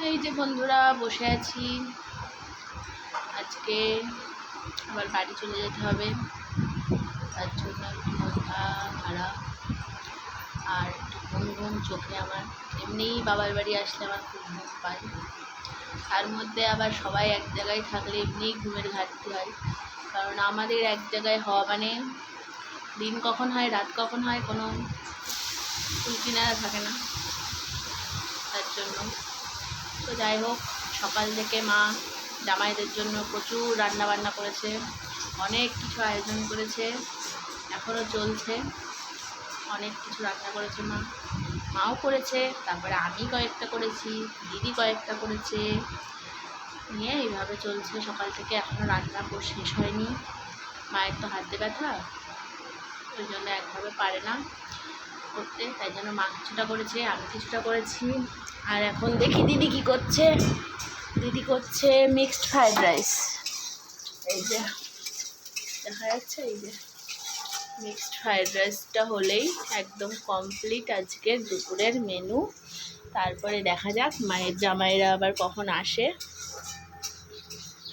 এই যে বন্ধুরা বসে আছি, আজকে আবার বাড়ি চলে যেতে হবে, তার জন্য একটু মনটা খারাপ আর একটু ঘুম ঘুম চোখে। আমার এমনিই বাবার বাড়ি আসলে আমার খুব ঘুম পায়, তার মধ্যে আবার সবাই এক জায়গায় থাকলে এমনিই ঘুমের ঘাটতি হয়, কারণ আমাদের এক জায়গায় হওয়া মানে দিন কখন হয় রাত কখন হয় কোনো কুলকিনারা থাকে না, তার জন্য। তো যাই হোক, সকাল থেকে মা জামাইদের জন্য প্রচুর রান্না বান্না করেছে, অনেক কিছু আয়োজন করেছে, এখনও চলছে। অনেক কিছু রান্না করেছে মাও করেছে, তারপরে আমি কয়েকটা করেছি, দিদি কয়েকটা করেছে, নিয়ে এইভাবে চলছে সকাল থেকে। এখনও রান্না শেষ হয়নি। মায়ের তো হাতে ব্যথা, ওই জন্য একভাবে পারে না করতে, তাই জন্য মা কিছুটা করেছে, আমি কিছুটা করেছি। আর এখন দেখি দিদি কি করছে। দিদি করছে মিক্সড ফ্রাইড রাইস। এই যে দেখা যাচ্ছে, এই যে মিক্সড ফ্রাইড রাইসটা হলেই একদম কমপ্লিট আজকের দুপুরের মেনু। তারপরে দেখা যাক মায়ের জামাইরা আবার কখন আসে,